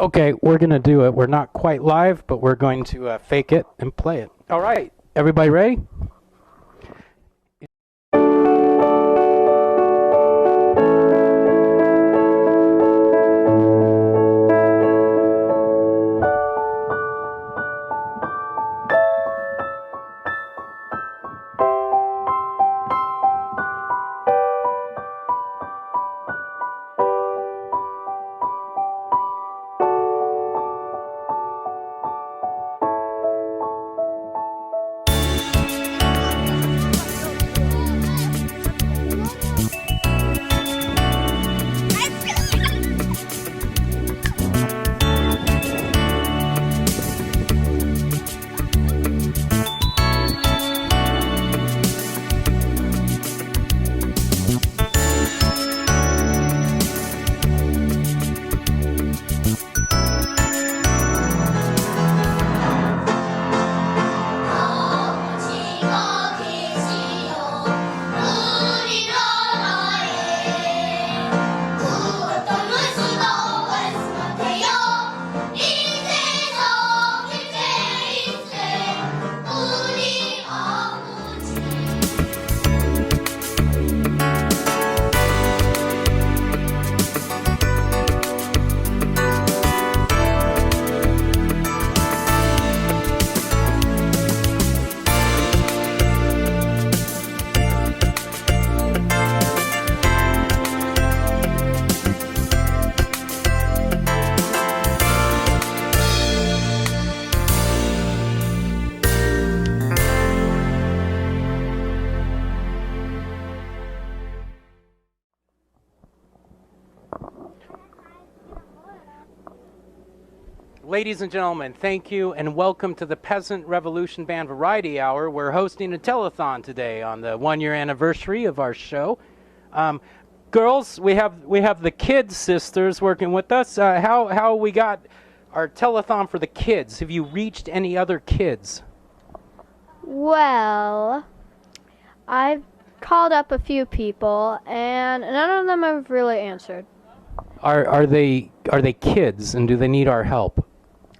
Okay, we're going to do it. We're not quite live, but we're going to fake it and play it. All right, everybody ready? Ladies and gentlemen, thank you and welcome to the Peasant Revolution Band Variety Hour. We're hosting a telethon today on the 1-year anniversary of our show. Girls, we have the kids sisters working with us. How we got our telethon for the kids? Have you reached any other kids? Well, I've called up a few people and none of them have really answered. Are they kids and do they need our help?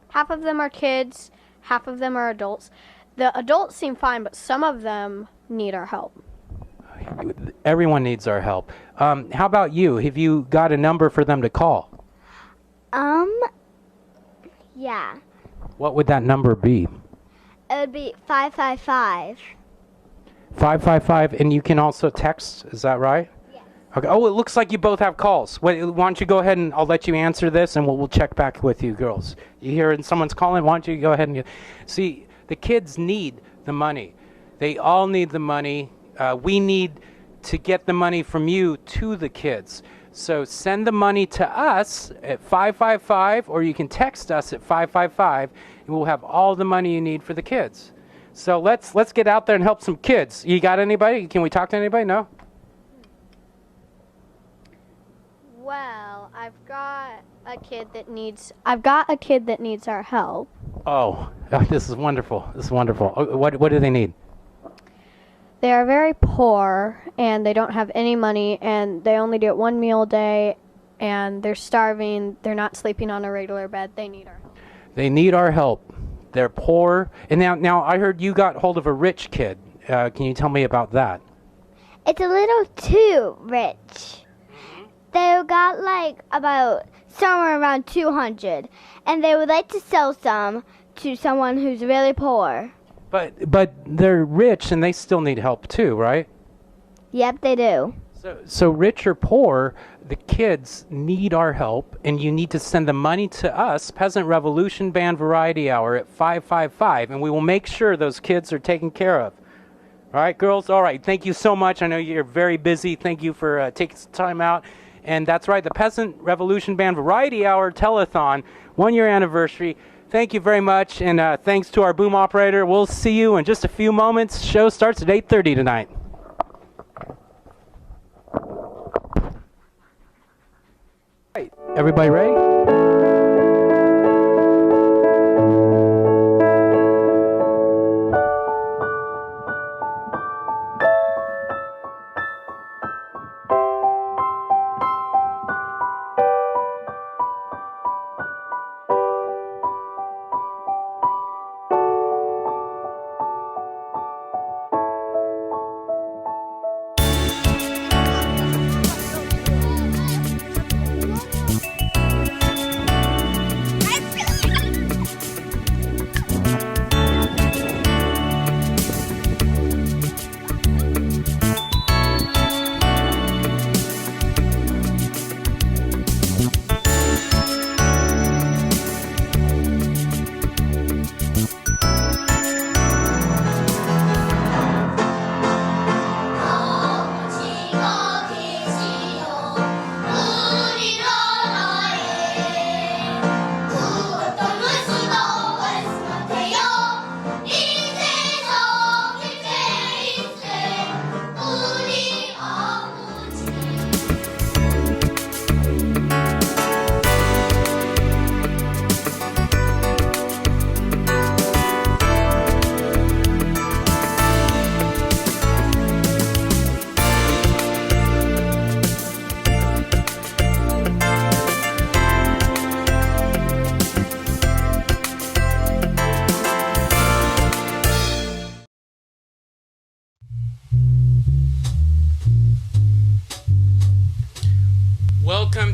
Half of them are kids, half of them are adults. The adults seem fine, but some of them need our help. Everyone needs our help. How about you? Have you got a number for them to call? Yeah. What would that number be? It would be 555. 555, and you can also text, is that right? Yeah. Okay. Oh, it looks like you both have calls. Wait, why don't you go ahead and I'll let you answer this, and we'll check back with you, girls. You hear someone's calling? Why don't you go ahead and... See, the kids need the money. They all need the money. We need to get the money from you to the kids. So send the money to us at 555, or you can text us at 555, and we'll have all the money you need for the kids. So let's get out there and help some kids. You got anybody? Can we talk to anybody? No? Well, I've got a kid that needs our help. Oh, this is wonderful. This is wonderful. What do they need? They are very poor and they don't have any money and they only get one meal a day and they're starving. They're not sleeping on a regular bed. They need our help. They need our help. They're poor. And now I heard you got hold of a rich kid. Can you tell me about that? It's a little too rich. They got about somewhere around 200, and they would like to sell some to someone who's really poor. But they're rich and they still need help too, right? Yep, they do. So rich or poor, the kids need our help, and you need to send the money to us, Peasant Revolution Band Variety Hour at 555, and we will make sure those kids are taken care of. All right, girls? All right, thank you so much. I know you're very busy. Thank you for taking some time out. And that's right, the Peasant Revolution Band Variety Hour Telethon, 1-year anniversary. Thank you very much, and thanks to our boom operator. We'll see you in just a few moments. Show starts at 8:30 tonight. Right, everybody ready?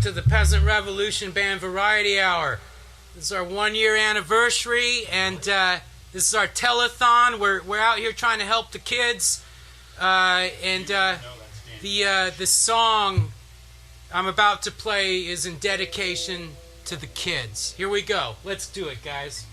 to the Peasant Revolution Band Variety Hour. This is our 1-year anniversary, and this is our telethon. We're out here trying to help the kids, the song I'm about to play is in dedication to the kids. Here we go. Let's do it, guys.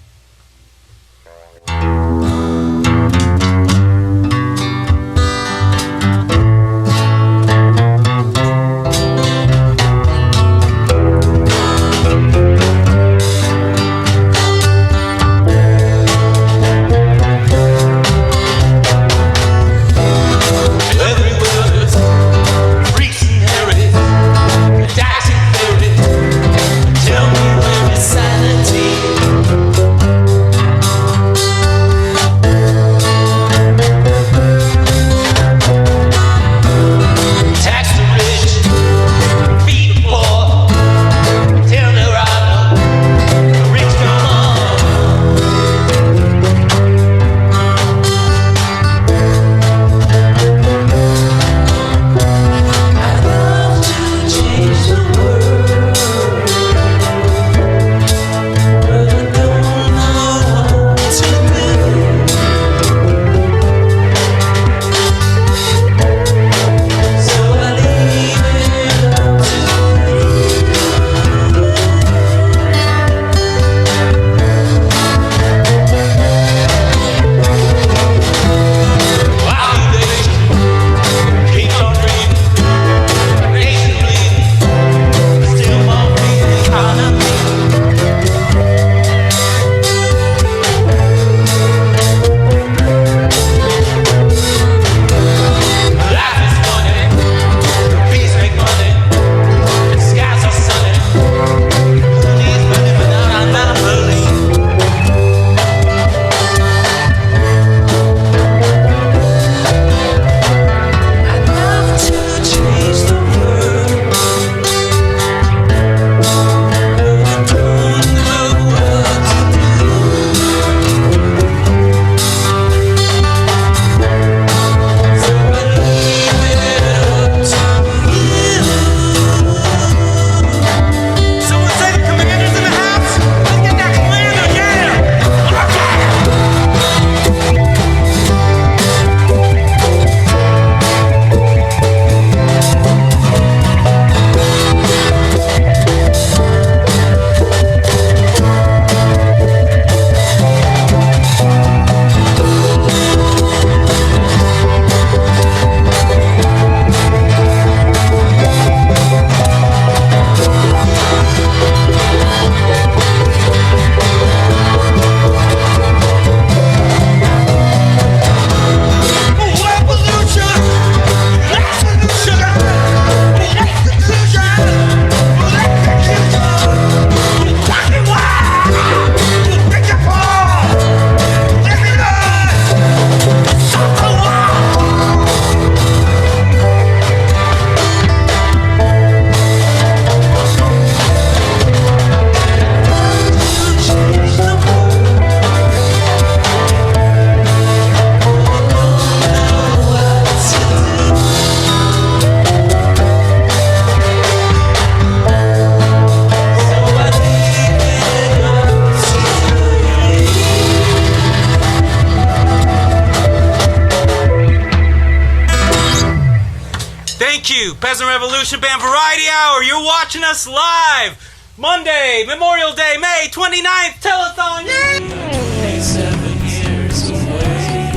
Peasant Revolution Band Variety Hour. You're watching us live. Monday, Memorial Day, May 29th, Telethon. Yay! 7 years away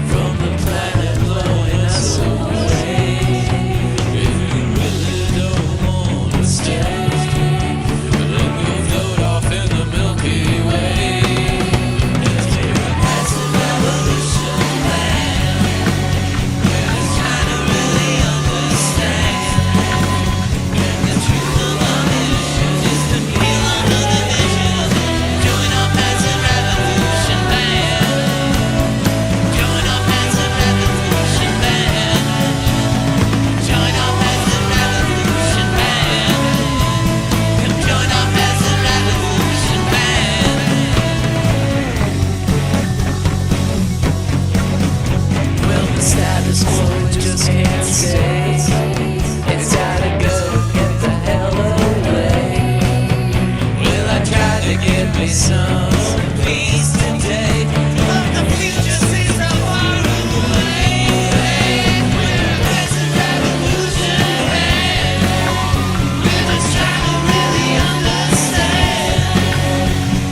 from the planet blowing us away. If you really don't want to stay, then you'll float off in the Milky Way. It's a Peasant Revolution Band, and it's trying to really understand. And the truth of our mission is to heal all of the visions. Join our Peasant Revolution. face some peace today. But the future seems so far away. There's a revolution ahead. We must try to really understand.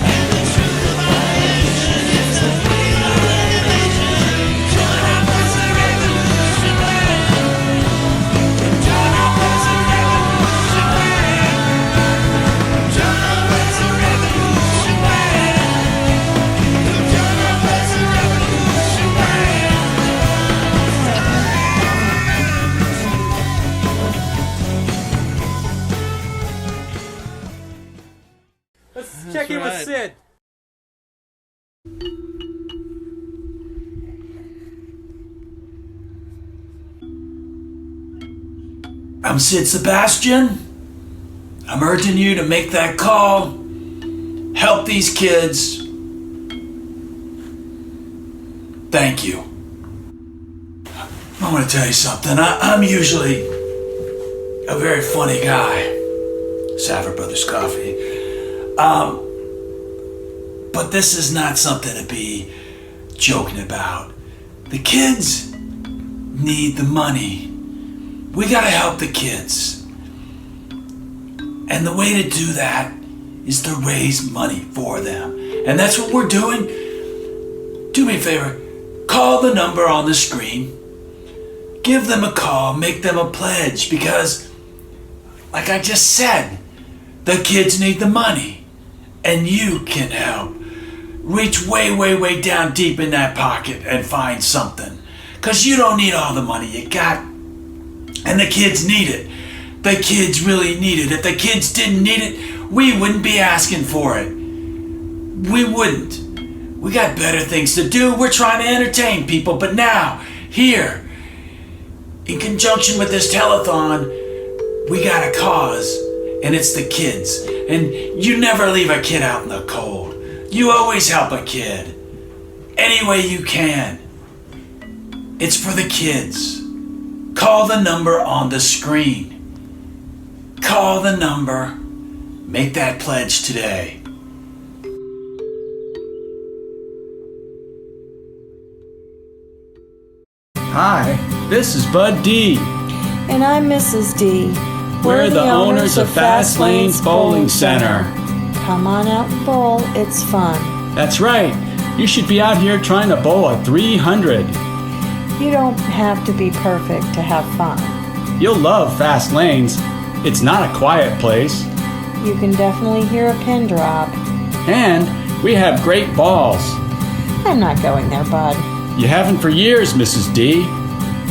And the truth of our nation is the freedom of the nation. Join our was a revolution man. Join our was a revolution man. Join our was a revolution man. Join our was a revolution man. Let's check in with right. Sid. I'm Sid Sebastian. I'm urging you to make that call. Help these kids. Thank you. I want to tell you something. I'm usually a very funny guy. Savard Brothers Coffee. But this is not something to be joking about. The kids need the money. We gotta help the kids. And the way to do that is to raise money for them. And that's what we're doing. Do me a favor, call the number on the screen. Give them a call, make them a pledge, because, like I just said, the kids need the money. And you can help. Reach way, way, way down deep in that pocket and find something. Because you don't need all the money you got. And the kids need it. The kids really need it. If the kids didn't need it, we wouldn't be asking for it. We wouldn't. We got better things to do. We're trying to entertain people. But now, here, in conjunction with this telethon, we got a cause. And it's the kids. And you never leave a kid out in the cold. You always help a kid. Any way you can. It's for the kids. Call the number on the screen. Call the number. Make that pledge today. Hi, this is Bud D. And I'm Mrs. D. We're the owners of Fast Lanes Bowling Center. Come on out and bowl, it's fun. That's right. You should be out here trying to bowl a 300. You don't have to be perfect to have fun. You'll love Fast Lanes. It's not a quiet place. You can definitely hear a pin drop. And we have great balls. I'm not going there, bud. You haven't for years, Mrs. D.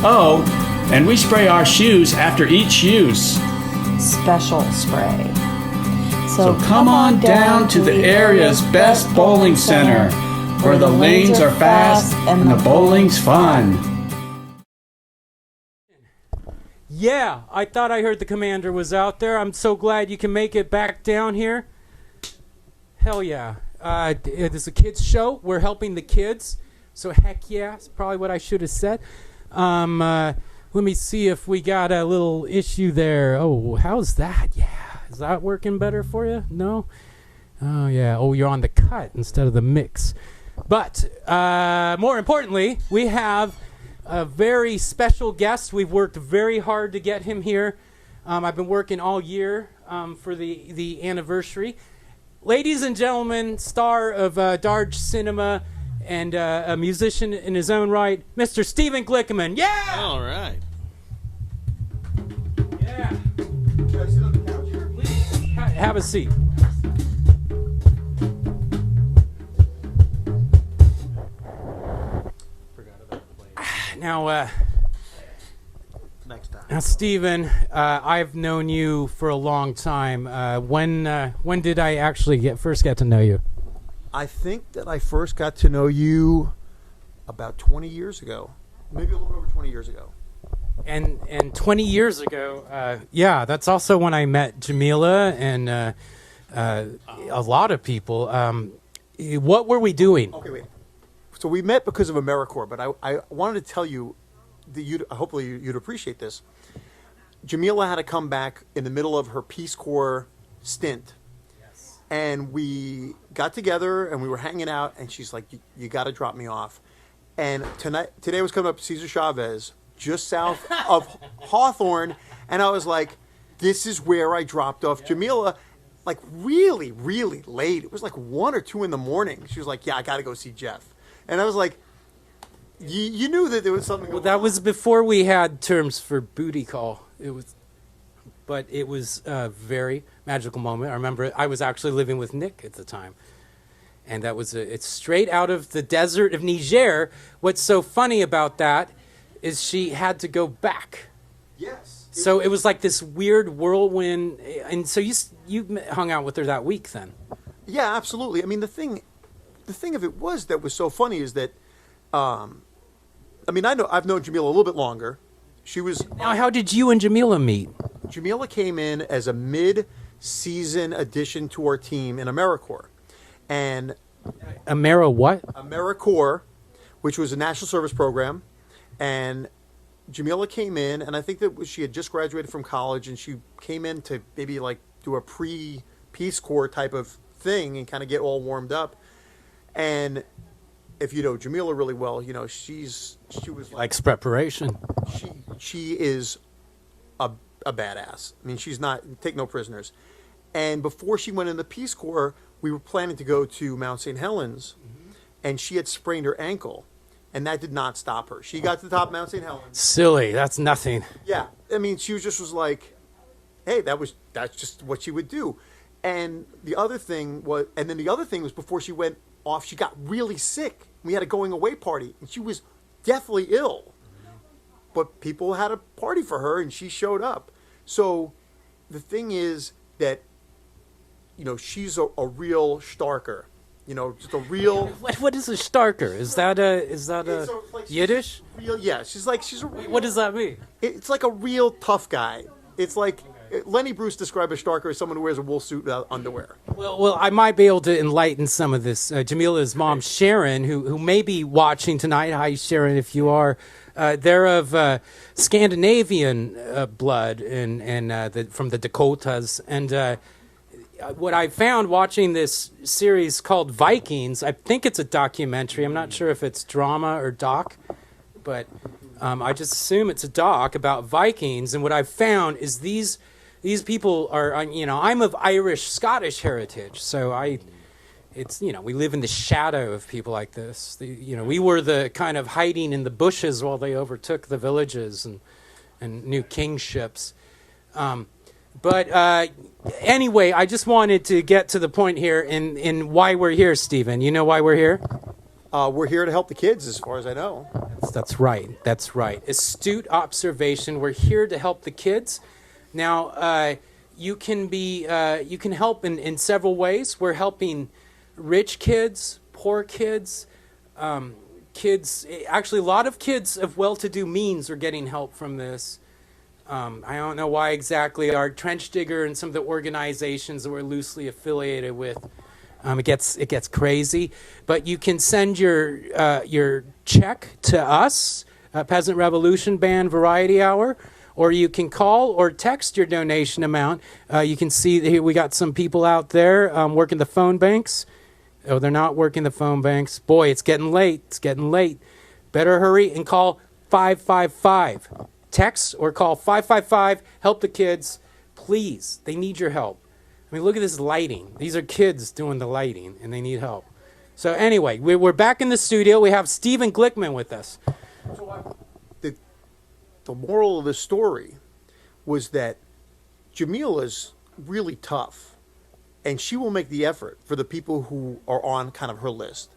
Oh, and we spray our shoes after each use. Special spray. So come on down to the area's best bowling center, where the lanes are fast and the bowling's fun. Yeah, I thought I heard the commander was out there. I'm so glad you can make it back down here. Hell yeah. It is a kids show. We're helping the kids. So heck yeah, that's probably what I should have said. Let me see if we got a little issue there. Oh, how's that? Yeah. Is that working better for you? No? Oh, yeah. Oh, you're on the cut instead of the mix. But more importantly, we have a very special guest. We've worked very hard to get him here. I've been working all year for the anniversary. Ladies and gentlemen, star of Darge Cinema and a musician in his own right, Mr. Stephen Glickman. Yeah! All right. Yeah. Can I sit on the couch here? Please. Have a seat. Now, Next time. now, Stephen, I've known you for a long time. When did I actually first get to know you? I think that I first got to know you about 20 years ago. Maybe a little bit over 20 years ago. And 20 years ago, yeah, that's also when I met Jamila and a lot of people. What were we doing? Okay, wait. So we met because of AmeriCorps, but I wanted to tell you that hopefully you'd appreciate this. Jamila had to come back in the middle of her Peace Corps stint. Yes. And we got together and we were hanging out, and she's like, "You got to drop me off." And today I was coming up to Cesar Chavez, just south of Hawthorne, and I was like, "This is where I dropped off Cebula." Like really, really late. It was like 1 or 2 in the morning. She was like, "Yeah, I got to go see Jeff," and I was like, "You knew that there was something." Well, that was before we had terms for booty call. But it was a very magical moment. I remember I was actually living with Nick at the time. And that was it's straight out of the desert of Niger. What's so funny about that is she had to go back. Yes. So it was like this weird whirlwind. And so you hung out with her that week then. Yeah, absolutely. I mean, the thing of it was that was so funny is that, I mean, I've known Cebula a little bit longer. She was. Now, how did you and Cebula meet? Cebula came in as a mid-season addition to our team in AmeriCorps. And what? AmeriCorps, which was a national service program. And Cebula came in, and I think that she had just graduated from college, and she came in to maybe like do a pre-Peace Corps type of thing and kind of get all warmed up. And if you know Cebula really well, you know she was Likes preparation. She is a badass. I mean, she's not take no prisoners. And before she went in the Peace Corps, we were planning to go to Mount St. Helens, and she had sprained her ankle, and that did not stop her. She got to the top of Mount St. Helens. Silly, that's nothing. Yeah, I mean, she was like, hey, that's just what she would do. And the other thing was before she went off, she got really sick. We had a going away party, and she was deathly ill. But people had a party for her, and she showed up. So the thing is that, you know, she's a real Starker. You know, just a real. What is a Starker? Is that a Yiddish? Real, yeah, she's a. What does that mean? It's like a real tough guy. It's like Lenny Bruce described a Starker as someone who wears a wool suit without underwear. Well, I might be able to enlighten some of this. Cebula's mom, Sharon, who may be watching tonight. Hi, Sharon, if you are. They're of Scandinavian blood and from the Dakotas. And what I found watching this series called Vikings, I think it's a documentary. I'm not sure if it's drama or doc, but I just assume it's a doc about Vikings. And what I've found is these people are, you know, I'm of Irish, Scottish heritage, so it's, you know, we live in the shadow of people like this. You know, we were the kind of hiding in the bushes while they overtook the villages and new kingships. But anyway, I just wanted to get to the point here in why we're here, Stephen. You know why we're here? We're here to help the kids, as far as I know. That's right. That's right. Astute observation. We're here to help the kids. Now, you can help in several ways. We're helping rich kids, poor kids, kids. Actually, a lot of kids of well-to-do means are getting help from this. I don't know why exactly. Our Trench Digger and some of the organizations that we're loosely affiliated with, it gets crazy. But you can send your check to us, Peasant Revolution Band Variety Hour, or you can call or text your donation amount. You can see here we got some people out there working the phone banks. Oh, they're not working the phone banks. Boy, it's getting late. It's getting late. Better hurry and call 555. Text or call 555. Help the kids. Please, they need your help. I mean, look at this lighting. These are kids doing the lighting, and they need help. So anyway, we're back in the studio. We have Stephen Glickman with us. The moral of the story was that Cebula's really tough, and she will make the effort for the people who are on kind of her list.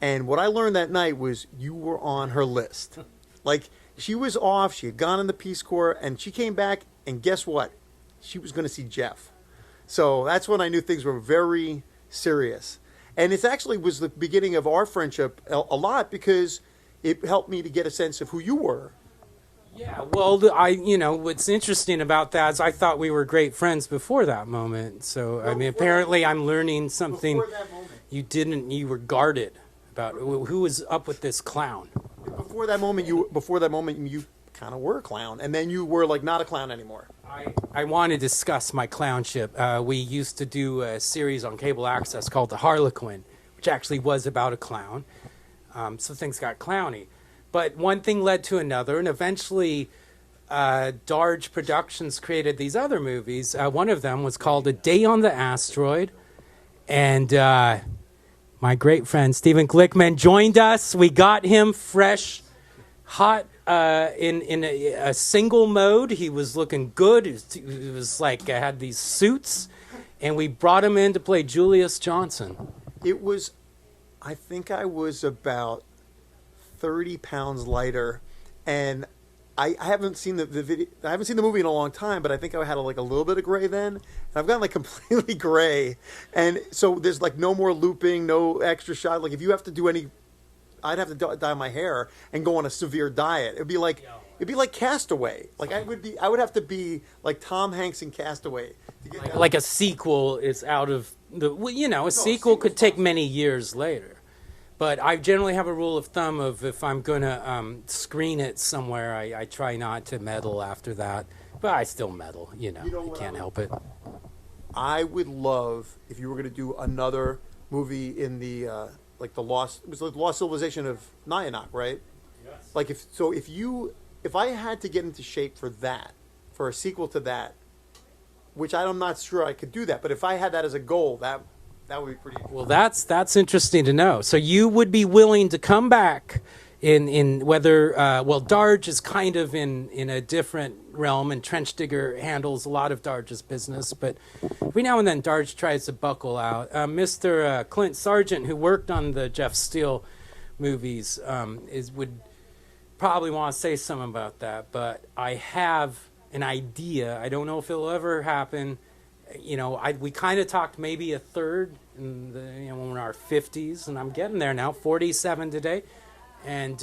And what I learned that night was you were on her list. Like, she was off, she had gone in the Peace Corps, and she came back, and guess what? She was going to see Jeff. So that's when I knew things were very serious. And it actually was the beginning of our friendship a lot, because it helped me to get a sense of who you were. Yeah, well, what's interesting about that is I thought we were great friends before that moment. So, I mean, apparently I'm learning something you didn't, you were guarded about who was up with this clown. Before that moment, you kind of were a clown, and then you were like not a clown anymore. I want to discuss my clownship. We used to do a series on cable access called The Harlequin, which actually was about a clown. So things got clowny. But one thing led to another, and eventually Darge Productions created these other movies. One of them was called A Day on the Asteroid. And my great friend Stephen Glickman joined us. We got him fresh, hot, in a single mode. He was looking good. He was like, had these suits. And we brought him in to play Julius Johnson. It was, I think I was about 30 pounds lighter, and I haven't seen the video. I haven't seen the movie in a long time, but I think I had like a little bit of gray then, and I've gotten like completely gray, and so there's like no more looping, no extra shot. Like if you have to do any, I'd have to dye my hair and go on a severe diet. It'd be like Castaway. Like I would have to be like Tom Hanks in Castaway to get like a sequel is out of the. Well, you know, a sequel could take many years later. But I generally have a rule of thumb of if I'm going to screen it somewhere, I try not to meddle after that. But I still meddle, you know I can't help it. I would love if you were going to do another movie in the like the lost. It was like the Lost Civilization of Nyanak, right? Yes. Like if I had to get into shape for that, for a sequel to that, which I'm not sure I could do that, but if I had that as a goal, that would be pretty interesting. Well, that's interesting to know. So you would be willing to come back in whether Darge is kind of in a different realm, and Trench Digger handles a lot of Darge's business, but every now and then Darge tries to buckle out. Mr. Clint Sargent, who worked on the Jeff Steele movies, would probably want to say something about that, but I have an idea. I don't know if it'll ever happen. You know, we kind of talked maybe a third when we're in our 50s, and I'm getting there now, 47 today. And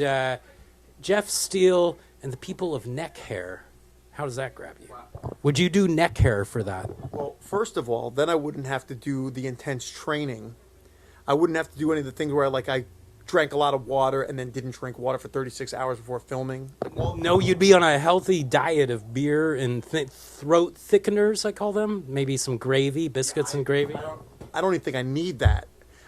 Jeff Steele and the people of neck hair, how does that grab you? Wow. Would you do neck hair for that? Well, first of all, then I wouldn't have to do the intense training. I wouldn't have to do any of the things where I drank a lot of water and then didn't drink water for 36 hours before filming. Well, no, you'd be on a healthy diet of beer and throat thickeners, I call them. Maybe some gravy, biscuits and gravy. I don't even think I need that.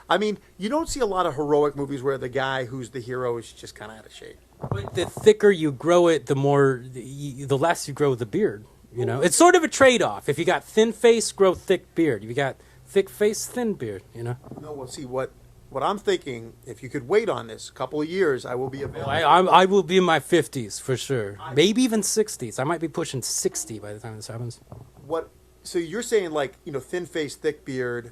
I mean, you don't see a lot of heroic movies where the guy who's the hero is just kind of out of shape. But the thicker you grow it, the less you grow the beard. You know, it's sort of a trade-off. If you got thin face, grow thick beard. If you got thick face, thin beard. You know. No, well, see what I'm thinking. If you could wait on this a couple of years, I will be available. I will be in my 50s for sure. Maybe even 60s. I might be pushing 60 by the time this happens. So you're saying thin face, thick beard,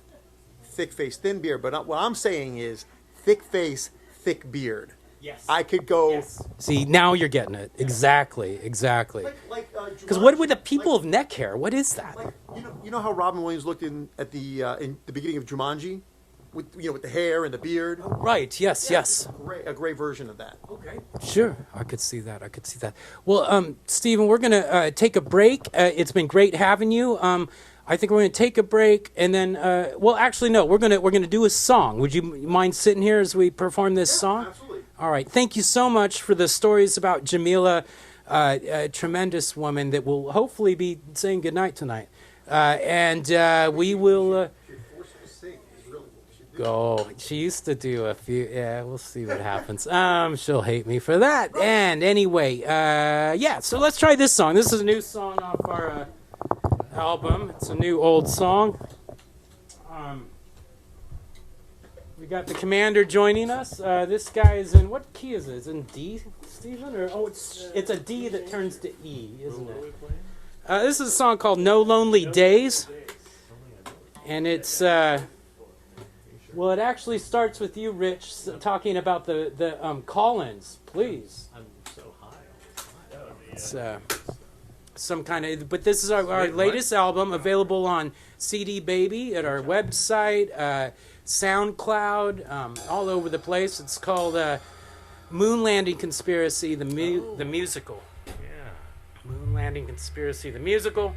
thick face, thin beard. But what I'm saying is thick face, thick beard. Yes. I could go. Yes. See, now you're getting it. Exactly. Because what with the people of neck hair? What is that? You know how Robin Williams looked in the beginning of Jumanji, with the hair and the beard. Right. Yes. Yes. A great version of that. Okay. Sure. I could see that. Well, Stephen, we're gonna take a break. It's been great having you. I think we're going to take a break, and then, actually, no, we're gonna do a song. Would you mind sitting here as we perform this song? Absolutely. All right. Thank you so much for the stories about Jamila, a tremendous woman that will hopefully be saying goodnight tonight. We will go. She used to do a few. Yeah, we'll see what happens. She'll hate me for that. And anyway, so let's try this song. This is a new song off our album. It's a new old song. We got the commander joining us. This guy is in, what key is it? Is it in D, Stephen? It's a D that turns to E, isn't it? This is a song called No Lonely Days. And it's, it actually starts with you, Rich, talking about the call-ins. Please. I'm so high. It's some kind of, but this is our latest album, available on CD Baby at our website, SoundCloud, all over the place. It's called Moon Landing Conspiracy, the musical. Yeah. Moon Landing Conspiracy, the musical.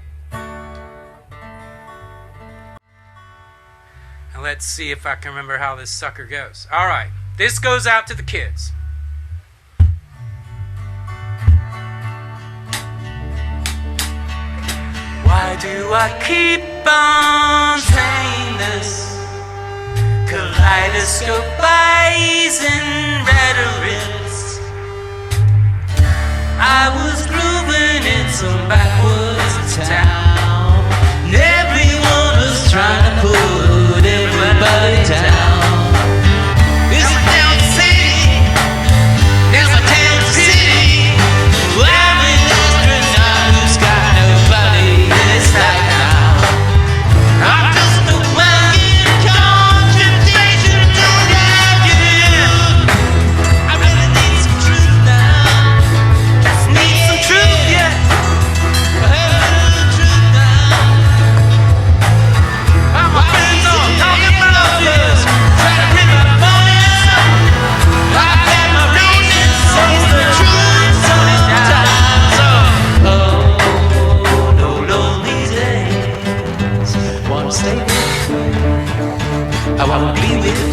And let's see if I can remember how this sucker goes. All right. This goes out to the kids. Why Why do I keep on saying this? Kaleidoscope eyes and rhetorics. I was grooving in some backwoods town, and everyone was trying to put everybody down. It's a town city, it's a town city. I'm an astronaut who's got nobody in his life now. I'm just a wagon contribution to that, yeah. I really need some truth now. Just need some truth, yeah. I heard the truth now. All my friends are talking about this, trying to rip my phone out. I've had my reasons, it's the truth sometimes. Oh, no lonely days. Wanna stay with you, I wanna be with you.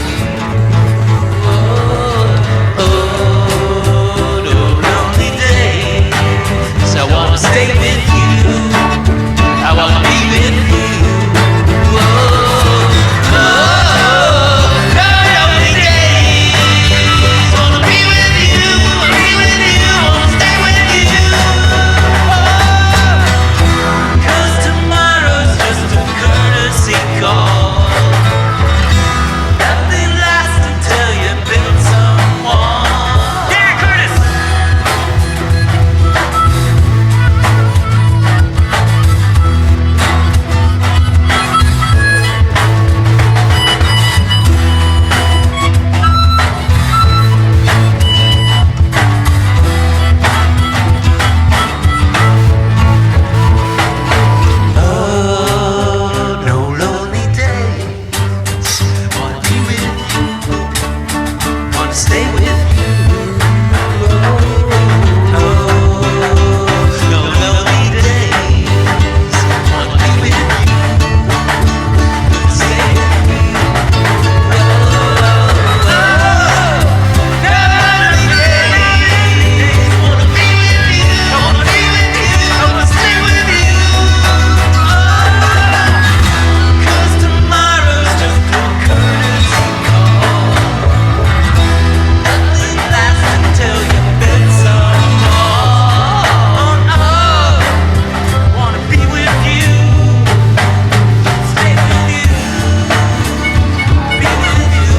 Oh, no lonely days. I wanna stay with you, I wanna be with you. Oh, no lonely days. Wanna be with you, wanna be with you, wanna stay with you. Oh, 'cause tomorrow's just a courtesy call. Nothing lasts until you build someone. Yeah, Curtis! Oh, no lonely days. Wanna be with you, wanna stay with you. Oh, no lonely days. Wanna be with you, stay with you. Oh, no lonely days. Wanna be with you, wanna be with you, wanna stay with you. 'Cause tomorrow's just a courtesy call. Nothing lasts until you've been someone. Oh, wanna be with you, stay with you, be with you.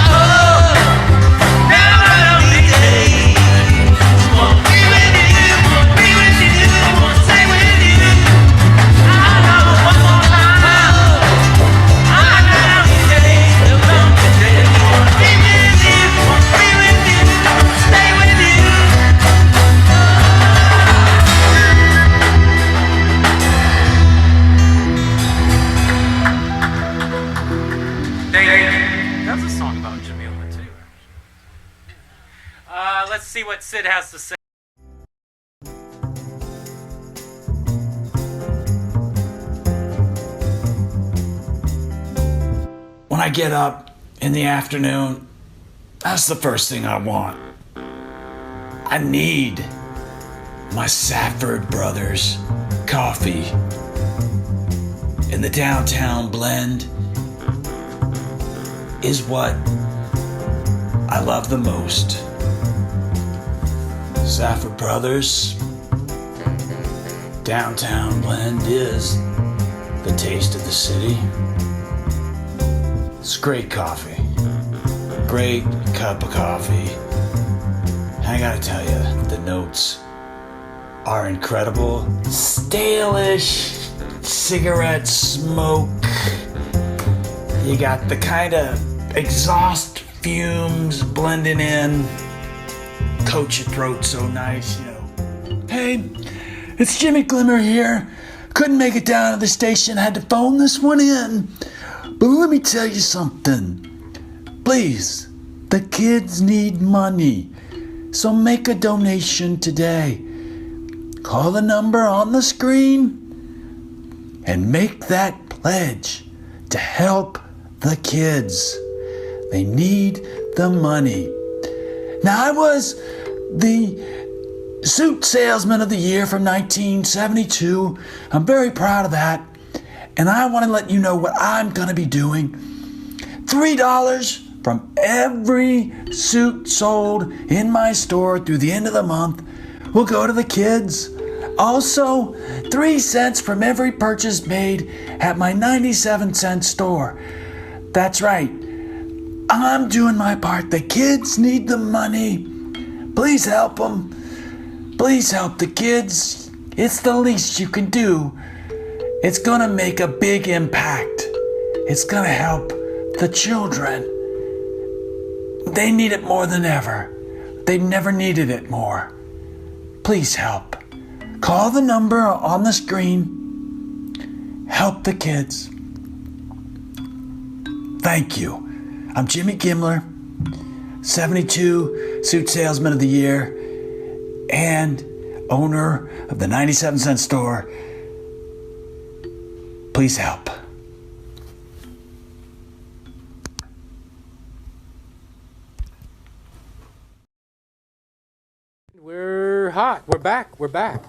Oh, now lonely days. Wanna be with you, wanna be with you, wanna stay with you. I know one more time. I know days, the lonely days. Wanna be with you, wanna be with you, stay with you. That's a song about Jamila too. Let's see what Sid has to say. When I get up in the afternoon, that's the first thing I want. I need my Safford Brothers coffee in the downtown blend is what I love the most. Safford Brothers downtown blend is the taste of the city. It's great coffee. Great cup of coffee. I gotta tell you, the notes are incredible. Stale-ish cigarette smoke. You got the kind of exhaust fumes blending in. Coat your throat so nice, you know. Hey, it's Jimmy Glimmer here. Couldn't make it down to the station, had to phone this one in. But let me tell you something. Please, the kids need money. So make a donation today. Call the number on the screen and make that pledge to help the kids. They need the money. Now, I was the Suit Salesman of the Year from 1972. I'm very proud of that. And I want to let you know what I'm going to be doing. $3 from every suit sold in my store through the end of the month will go to the kids. Also, 3 cents from every purchase made at my 97-cent store. That's right. I'm doing my part. The kids need the money. Please help them. Please help the kids. It's the least you can do. It's gonna make a big impact. It's gonna help the children. They need it more than ever. They've never needed it more. Please help. Call the number on the screen. Help the kids. Thank you. I'm Jimmy Gimler, 72 Suit Salesman of the Year, and owner of the 97-cent store. Please help. We're hot. We're back. We're back.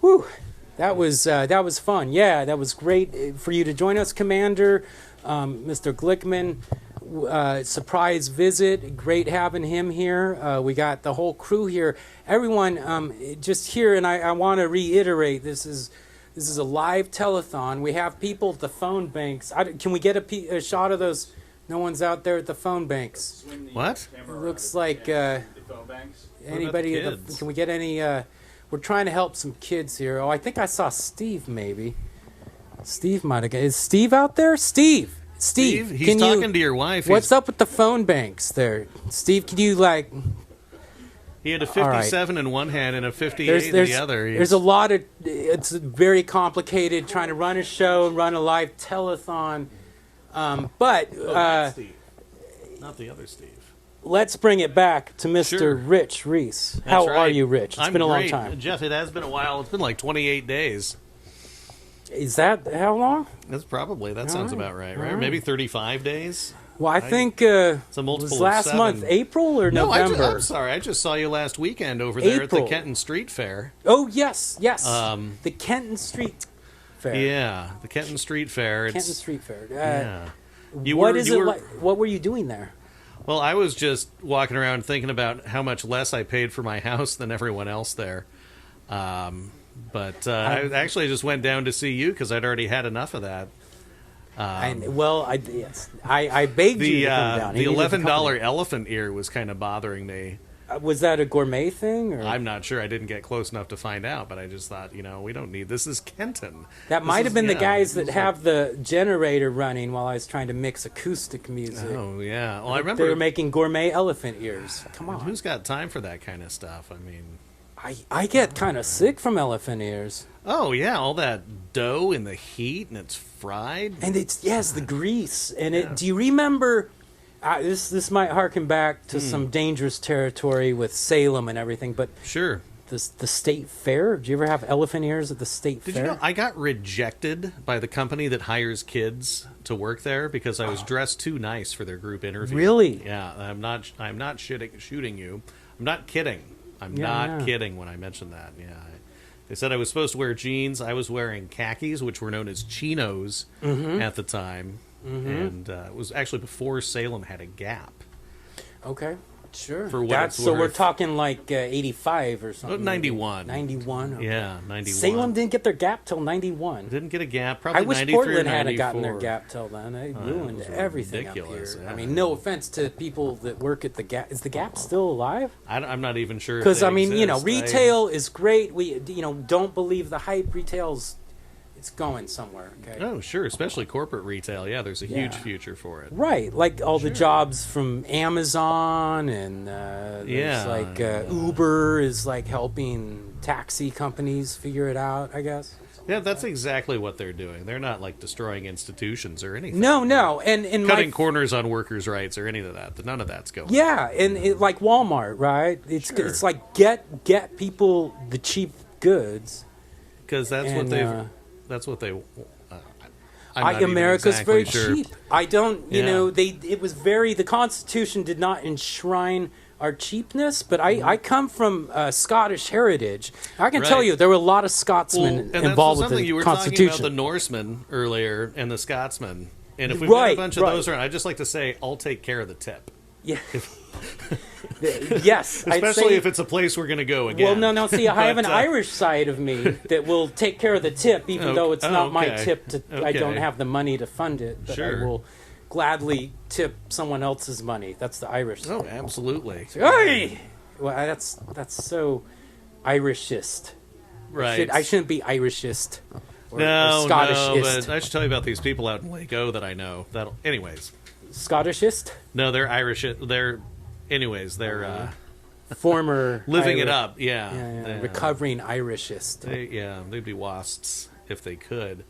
Whew. That was fun. Yeah, that was great for you to join us, Commander. Mr. Glickman, surprise visit. Great having him here. We got the whole crew here. Everyone, just here, and I want to reiterate, this is a live telethon. We have people at the phone banks. Can we get a shot of those? No one's out there at the phone banks. What? It looks like anybody. Can we get any? We're trying to help some kids here. Oh, I think I saw Steve. Maybe Steve might have. Is Steve out there? Steve. He's talking to your wife. What's up with the phone banks there, Steve? Can you like? He had a 57 in one hand and a 58 in the other. There's a lot of. It's very complicated trying to run a show and run a live telethon, but Steve. Not the other Steve. Let's bring it back to Mr. Sure. Rich Reese. How are you, Rich? It's been a long great. time. Jeff, it has been a while. It's been like 28 days. Is that how long? That sounds about right, right? right. Maybe 35 days? Well, I think it's a multiple was of last 7. month, April or November? I'm sorry. I just saw you last weekend over there at the April. Kenton Street Fair. Oh, yes. The Kenton Street Fair. Yeah, the Kenton Street Fair. Kenton Street Fair. Yeah. What were you doing there? Well, I was just walking around thinking about how much less I paid for my house than everyone else there. But I actually just went down to see you because I'd already had enough of that. I begged you to come down. The $11 elephant ear was kind of bothering me. Was that a gourmet thing? Or? I'm not sure. I didn't get close enough to find out, but I just thought, we don't need this. Is Kenton. That might have been the guys that have the generator running while I was trying to mix acoustic music. Oh, yeah. Well, I remember they were making gourmet elephant ears. Come on. Who's got time for that kind of stuff? I mean, I get kind of sick from elephant ears. Oh, yeah. All that dough in the heat and it's fried. And it's, the grease. And do you remember... this might harken back to some dangerous territory with Salem and everything, but sure, the state fair. Did you ever have elephant ears at the state fair? Did you know I got rejected by the company that hires kids to work there because I was dressed too nice for their group interview? Really? Yeah, I'm not shooting you. I'm not kidding. I'm not kidding when I mention that. Yeah. They said I was supposed to wear jeans. I was wearing khakis, which were known as chinos at the time. And it was actually before Salem had a Gap. Okay, sure. For what it's so worth. we're talking like 85 or something. 91. 91. Okay. Yeah, 91. Salem didn't get their Gap till 91. Didn't get a Gap. Probably I wish 93 Portland or 94. hadn't gotten their Gap till then. They ruined everything ridiculous, up here. yeah. I mean, no offense to people that work at the Gap. Is the Gap still alive? I'm not even sure. Because I mean, exist. retail is great. We, don't believe the hype. Retail's it's going somewhere. Okay. Oh, sure, especially corporate retail. Yeah, there's a huge future for it. Right, like all the jobs from Amazon and there's like Uber is like helping taxi companies figure it out, I guess. Yeah, that's exactly what they're doing. They're not like destroying institutions or anything. No, and cutting corners on workers' rights or any of that. None of that's going. Yeah, and like Walmart, right? It's like get people the cheap goods because that's what they've. That's what they. America's exactly very cheap. I don't. It was very. The Constitution did not enshrine our cheapness, but I come from Scottish heritage. I can Right. tell you there were a lot of Scotsmen and that's involved with something the you were Constitution. talking about the Norsemen earlier and the Scotsmen. And if we've Right, got a bunch of right. those around, I'd just like to say, I'll take care of the tip. Yeah. Yes. I'd Especially say- if it's a place we're going to go again. Well, no. See, I have an But, Irish side of me that will take care of the tip, even though it's not my okay. tip. I don't Okay. have the money to fund it, but I Sure. will gladly tip someone else's money. That's the Irish side. Oh, absolutely. Hey! Well, that's so Irishist. Right. I shouldn't be Irishist. Or No, Scottishist. but I should tell you about these people out in Lake O that I know. Anyways. Scottishist? No, they're Irish. They're Former living it Irish- up. Yeah. Yeah. Recovering Irishist. They'd be wasps if they could.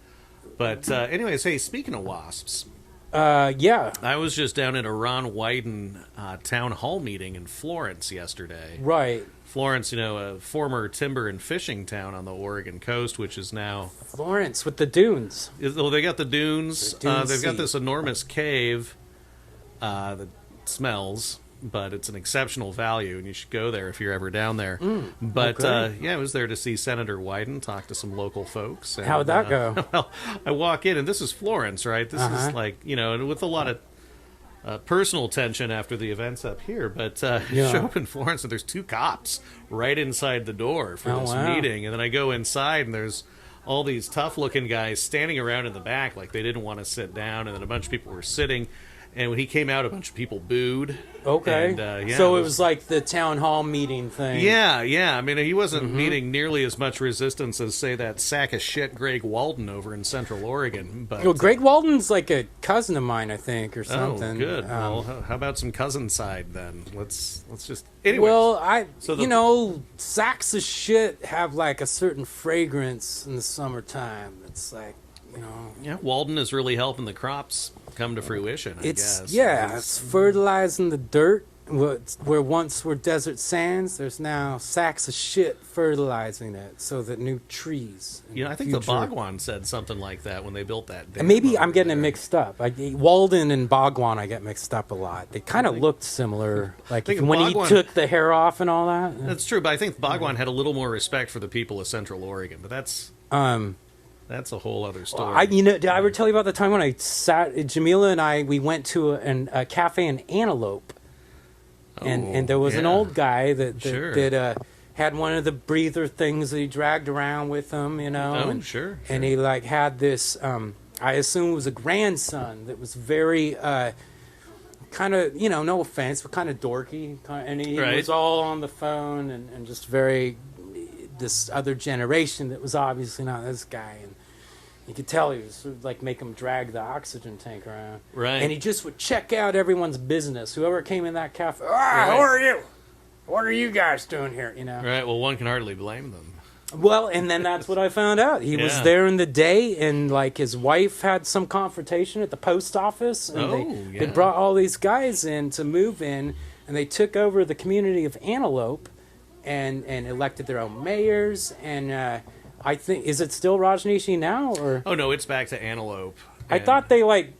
But anyways, hey, speaking of wasps, yeah. I was just down at a Ron Wyden town hall meeting in Florence yesterday. Right. Florence, a former timber and fishing town on the Oregon coast, which is now Florence with the dunes. Well, they got the dunes. The dune They've got sea. this enormous cave that smells, but it's an exceptional value, and you should go there if you're ever down there. But okay. I was there to see Senator Wyden, talk to some local folks. And, How'd that go? Well, I walk in, and this is Florence, right? This is like, and with a lot of personal tension after the events up here, but Yeah. show up in Florence, and there's 2 cops right inside the door for Oh, this wow. meeting, and then I go inside, and there's all these tough-looking guys standing around in the back like they didn't want to sit down, and then a bunch of people were sitting. And when he came out, a bunch of people booed. Okay. And, So it was like the town hall meeting thing. Yeah. I mean, he wasn't Mm-hmm. meeting nearly as much resistance as, say, that sack of shit Greg Walden over in Central Oregon. But Well, Greg Walden's like a cousin of mine, I think, or something. Oh, good. Well, how about some cousin side then? Let's just. Anyway. Well, So sacks of shit have like a certain fragrance in the summertime. It's like, Yeah, Walden is really helping the crops come to fruition, I guess. It's fertilizing the dirt. Where once were desert sands, there's now sacks of shit fertilizing it so that new trees. I think the Bhagwan said something like that when they built that dam. And maybe I'm over getting it there. mixed up. Walden and Bhagwan, I get mixed up a lot. They kind of looked similar, like think when Bhagwan- he took the hair off and all that. That's true, but I think Bhagwan had a little more respect for the people of Central Oregon. But that's a whole other story. Did I ever tell you about the time when I sat, Jamila and I, we went to a cafe in Antelope, and there was an yeah. old guy that Sure. had one of the breather things that he dragged around with him, Oh, and, sure. and he like had this, I assume it was a grandson that was very, kind of, no offense, but kind of dorky, and he Right. was all on the phone and just very, this other generation that was obviously not this guy, and you could tell he was sort of like make him drag the oxygen tank around. Right. And he just would check out everyone's business. Whoever came in that cafe, how are you? What are you guys doing here? Right, well, one can hardly blame them. Well, and then that's what I found out. He was Yeah. there in the day, and like his wife had some confrontation at the post office, and they yeah. brought all these guys in to move in, and they took over the community of Antelope, and elected their own mayors, and I think, is it still Rajneeshi now, or Oh, no, it's back to Antelope. I And- thought they like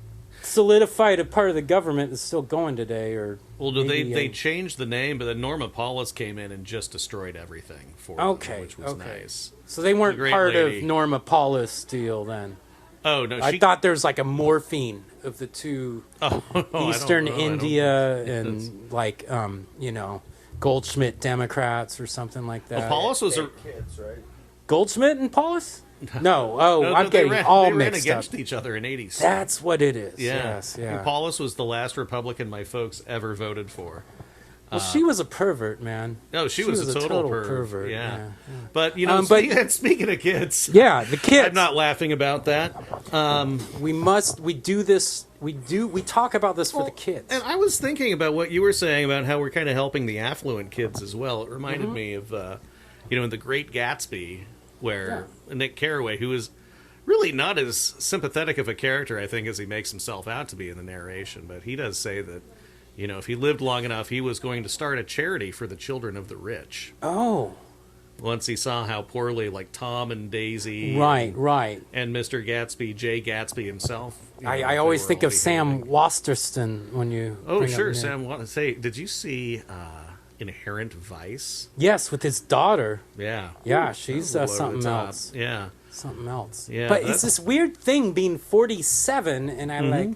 solidified a part of the government that's still going today, or Well, maybe, they changed the name, but then Norma Paulus came in and just destroyed everything for Okay, them, which was okay. nice. so they weren't great part lady. of Norma Paulus deal then. Oh, no, I thought there's like a morphine of the two, Oh, I don't Eastern know, I don't India think and like Goldschmidt Democrats or something like that. Well, Paulus was a... Kids, right? Goldschmidt and Paulus? No, I'm they getting ran, all they ran mixed up. against each other in '86. That's what it is. Yeah. Yes, yeah. And Paulus was the last Republican my folks ever voted for. Well, she was a pervert, man. No, she was a total pervert. Yeah. But, speaking of kids... Yeah, the kids. I'm not laughing about that. We talk about this for the kids. And I was thinking about what you were saying about how we're kind of helping the affluent kids as well. It reminded me of, in The Great Gatsby, where Nick Carraway, who is really not as sympathetic of a character, I think, as he makes himself out to be in the narration, but he does say that, if he lived long enough, he was going to start a charity for the children of the rich. Oh. Once he saw how poorly, like, Tom and Daisy... Right. And Mr. Gatsby, Jay Gatsby himself. I always think of Sam Wasterston when you. Oh, bring up sure, Nick. Sam. Say, did you see Inherent Vice. Yes, with his daughter. Yeah. Yeah, she's Over the something top. else. Yeah. Something else. Yeah, But it's this weird thing being 47, and I like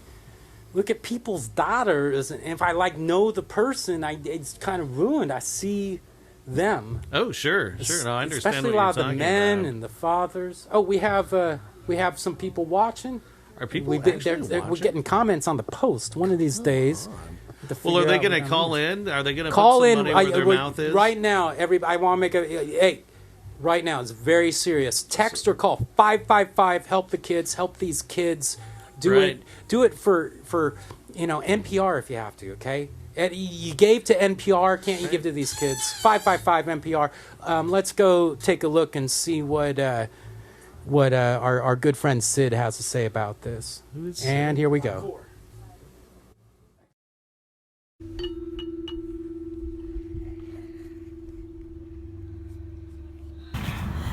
look at people's daughters, and if I like know the person, it's kind of ruined. I see them. Oh, sure. No, I understand. Especially what a lot you're of the talking men about. and the fathers. Oh, we have some people watching. Are people We're watching? getting comments on the post one of these days. Well, are they going to call in? Are they going to Call put some in money where their mouth is? right now. I want to make hey. Right now, it's very serious. Text or call 555. Help the kids. Help these kids. Do it for NPR if you have to. Okay. You gave to NPR. Can't you give to these kids? 555 NPR. Let's go take a look and see what our good friend Sid has to say about this. And here we go.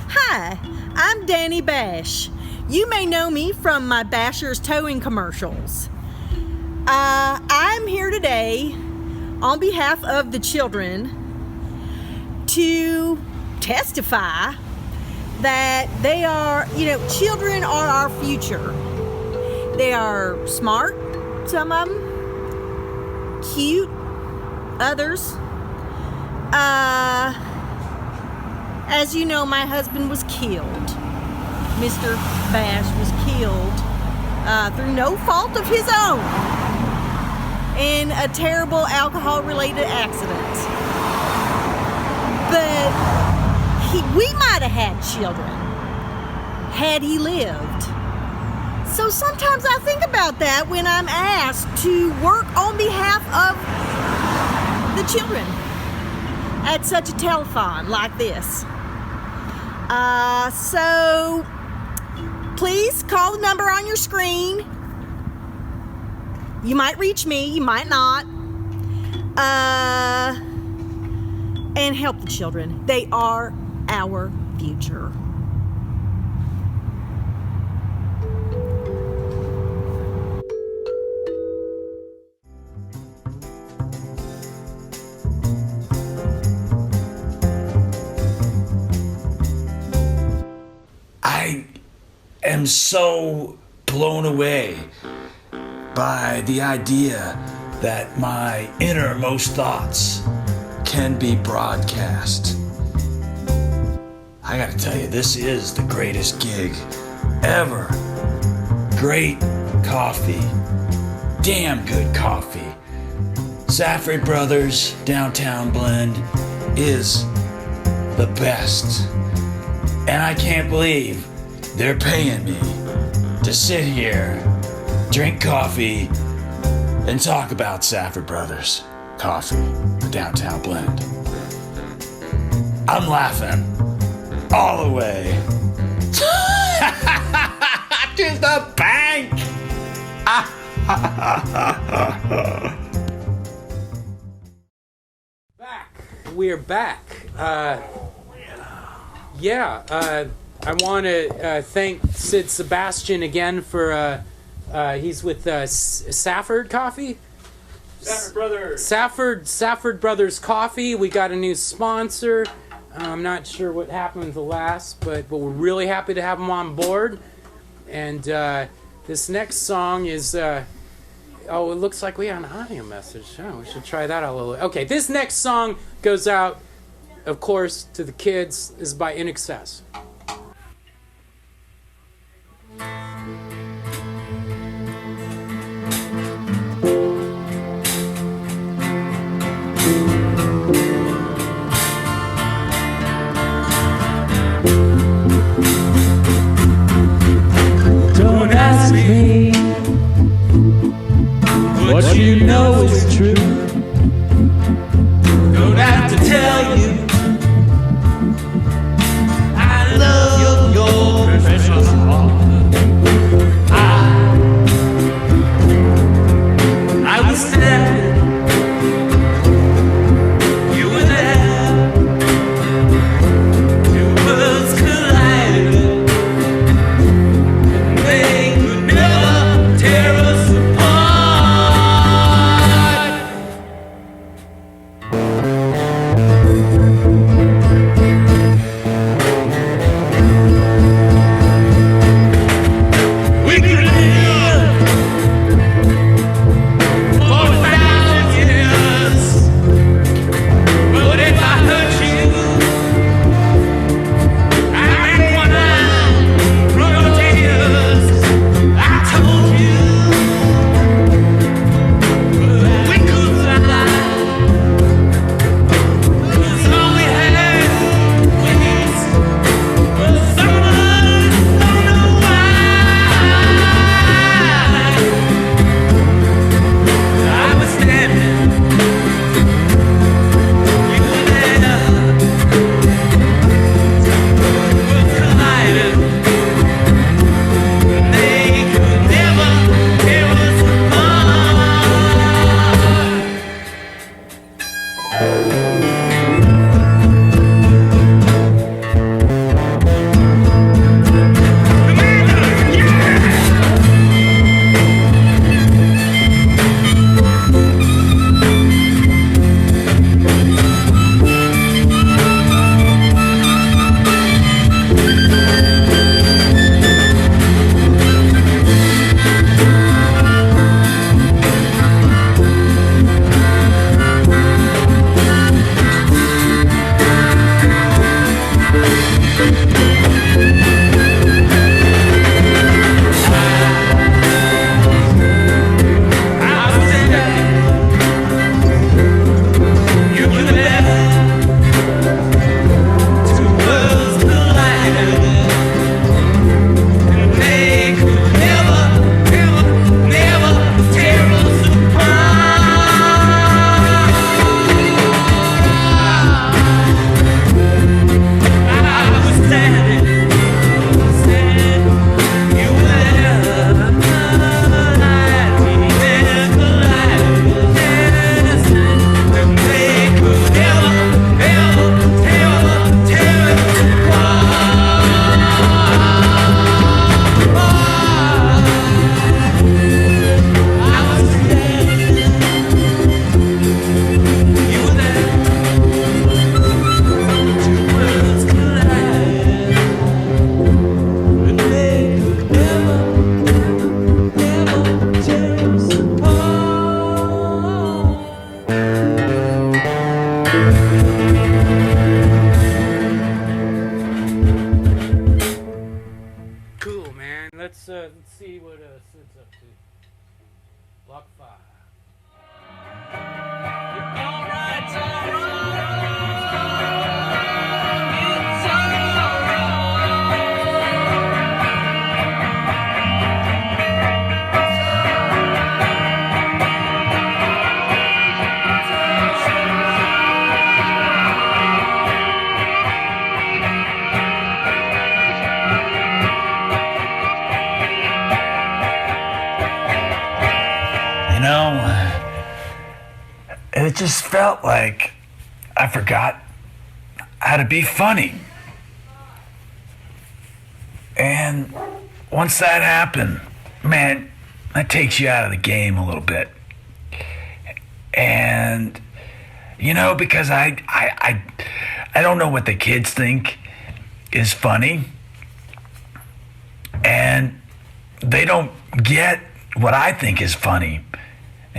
Hi, I'm Danny Bash. You may know me from my Basher's Towing commercials. I'm here today on behalf of the children to testify that they are, children are our future. They are smart, some of them, cute, others. As you know, my husband was killed. Mr. Bash was killed through no fault of his own in a terrible alcohol-related accident. But we might have had children had he lived. So sometimes I think about that when I'm asked to work on behalf of the children at such a telethon like this. So please call the number on your screen. You might reach me, you might not. And help the children. They are our future. I am so blown away by the idea that my innermost thoughts can be broadcast. I gotta tell you, this is the greatest gig ever. Great coffee. Damn good coffee. Safri Brothers Downtown Blend is the best. And I can't believe they're paying me to sit here, drink coffee, and talk about Safri Brothers Coffee, the Downtown Blend. I'm laughing all the way to the bank. We're back. I want to thank Sid Sebastian again for he's with Safford Coffee. Safford Brothers. Safford Brothers Coffee. We got a new sponsor. I'm not sure what happened with the last, but we're really happy to have them on board. And this next song is it looks like we have an audio message. Oh, we should try that out a little. Okay, this next song goes out, of course, to the kids. This is by In Excess. Don't ask me what you know is true. Don't have to tell you I love your precious heart. I was there, you were there. Two worlds collided. They could never tear us apart. What's up, dude? Block 5. You know, it just felt like I forgot how to be funny. And once that happened, man, that takes you out of the game a little bit. And, you know, because I don't know what the kids think is funny. And they don't get what I think is funny.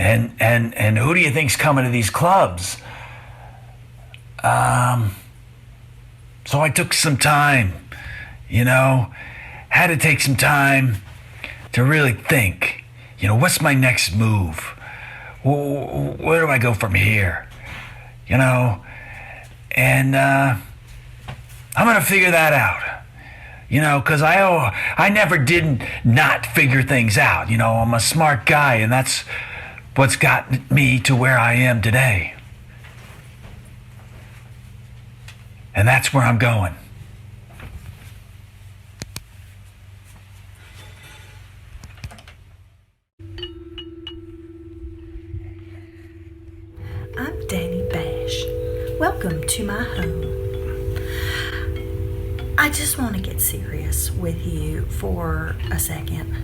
And who do you think's coming to these clubs? So I took some time, you know, had to take some time to really think, you know, what's my next move? Where do I go from here? You know, and I'm gonna figure that out. You know, because I never did not figure things out. You know, I'm a smart guy, and that's what's gotten me to where I am today. And that's where I'm going. I'm Danny Bash. Welcome to my home. I just want to get serious with you for a second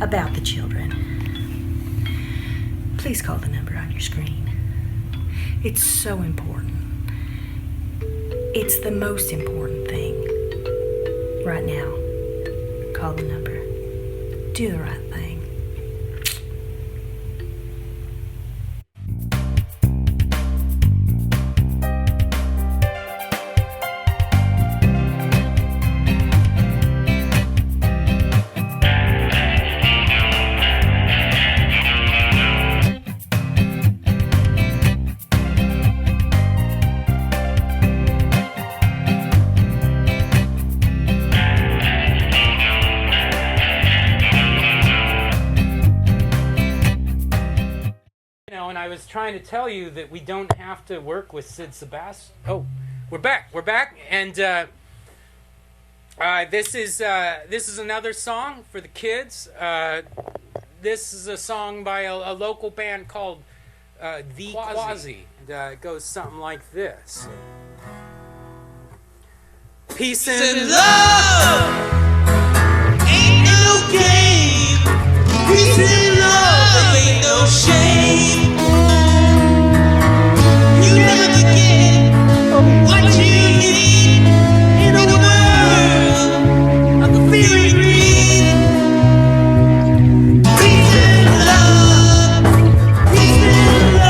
about the children. Please call the number on your screen. It's so important. It's the most important thing right now. Call the number. Do the right thing. Trying to tell you that we don't have to work with Sid Sebastian. Oh, we're back, and this is another song for the kids. This is a song by a local band called The Quasi, and it goes something like this: Peace and love ain't no game. Peace and love ain't no shame. You never get what you need in a world of the feeling greed. Peace and love, peace and love.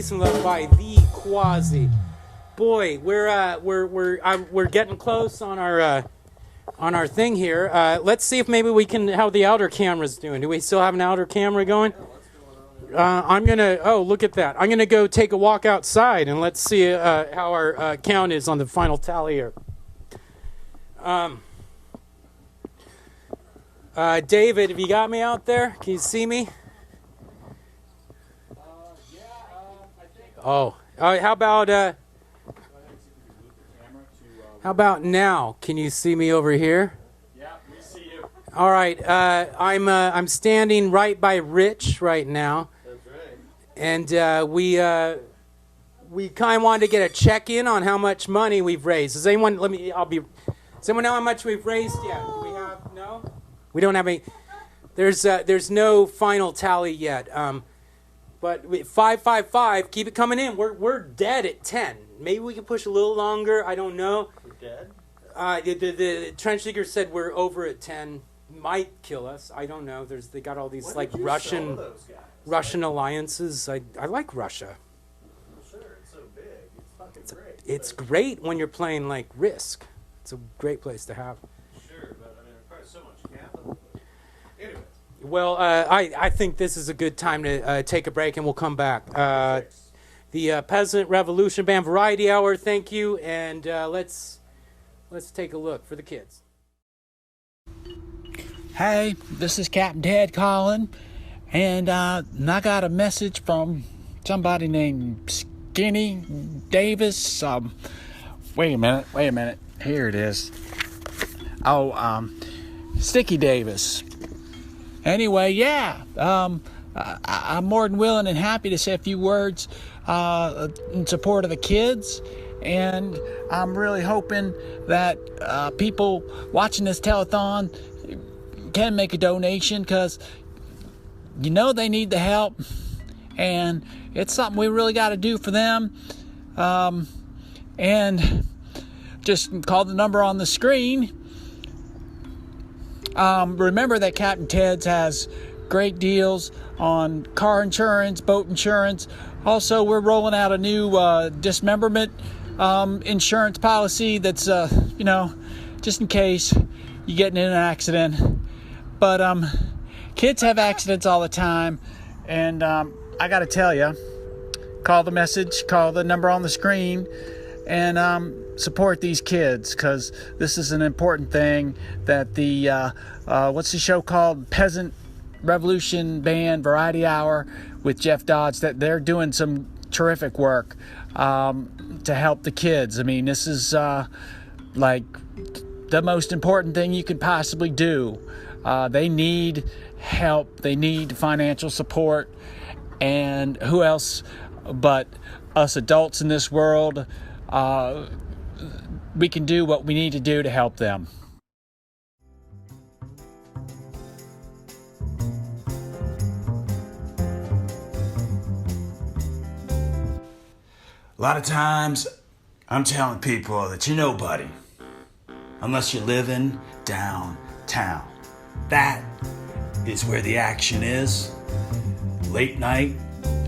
Peace and Love by the Quasi. Boy, we're getting close on our thing here. Let's see if maybe we can how the outer camera's doing. Do we still have an outer camera going? I'm gonna. Oh, look at that! I'm gonna go take a walk outside and let's see how our count is on the final tally here. David, have you got me out there? Can you see me? Oh, how about now? Can you see me over here? Yeah, we see you. All right, I'm standing right by Rich right now. That's right. And we kind of wanted to get a check-in on how much money we've raised. Does anyone? Does anyone know how much we've raised yet? Do we have? No. We don't have any. There's no final tally yet. But 555, keep it coming in. We're dead at 10. Maybe we can push a little longer. I don't know. We're dead? The trench digger said we're over at 10. Might kill us. I don't know. They got all these like Russian alliances. I like Russia. Well, sure, it's so big. It's fucking great. It's great when you're playing like Risk. It's a great place to have. Sure, but I mean, it requires so much capital. Anyway. Well, I think this is a good time to take a break, and we'll come back. The Peasant Revolution Band Variety Hour, thank you, and let's take a look for the kids. Hey, this is Captain Ted calling, and I got a message from somebody named Skinny Davis. Wait a minute. Here it is. Oh, Sticky Davis. Anyway, yeah, I'm more than willing and happy to say a few words in support of the kids, and I'm really hoping that people watching this telethon can make a donation, because you know they need the help, and it's something we really got to do for them. And just call the number on the screen. Remember that Captain Ted's has great deals on car insurance, boat insurance. Also, we're rolling out a new dismemberment insurance policy that's, just in case you get in an accident. But kids have accidents all the time, and I got to tell you, call the number on the screen, and support these kids, because this is an important thing that the what's the show called, Peasant Revolution Band Variety Hour with Jeff Dodds, that they're doing some terrific work to help the kids. I mean, this is like the most important thing you could possibly do. They need help, they need financial support, and who else but us adults in this world? We can do what we need to do to help them. A lot of times, I'm telling people that you're nobody unless you're living downtown. That is where the action is. Late night,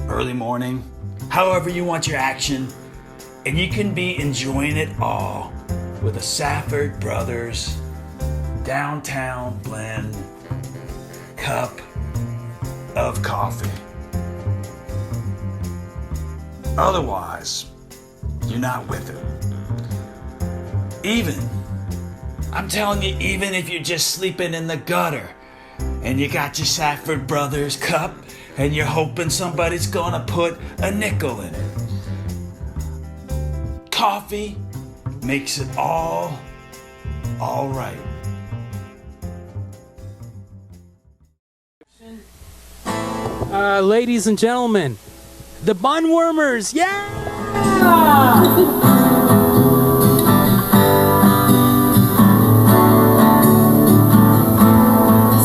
early morning, however you want your action. And you can be enjoying it all with a Safford Brothers downtown blend cup of coffee. Otherwise, you're not with it. I'm telling you, even if you're just sleeping in the gutter and you got your Safford Brothers cup and you're hoping somebody's gonna put a nickel in it, coffee makes it all right. Ladies and gentlemen, the Bun Wormers, yeah!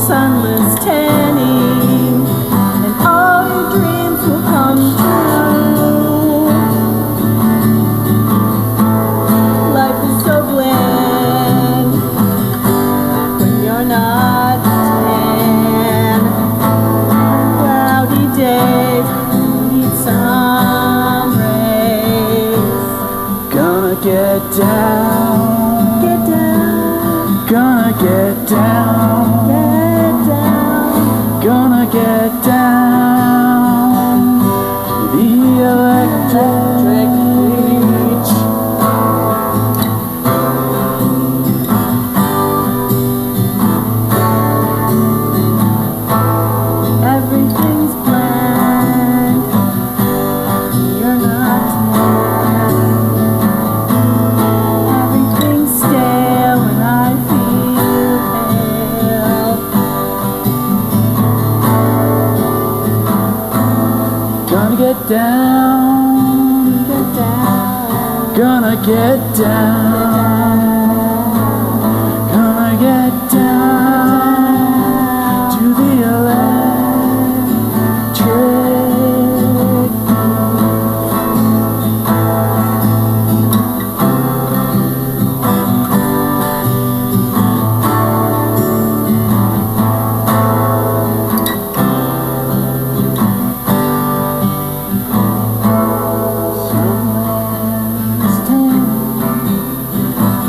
Sunless tanning, and all your dreams will come true. Life is so bland when you're not tan. Cloudy days need sun. get down. Get down. Gonna get down. Get down. Gonna get down. The electric beach. Everything's planned. You're not planned. Everything's stale when I feel pale. Gonna get down. Get down. Gonna get down. Gonna get down to the electric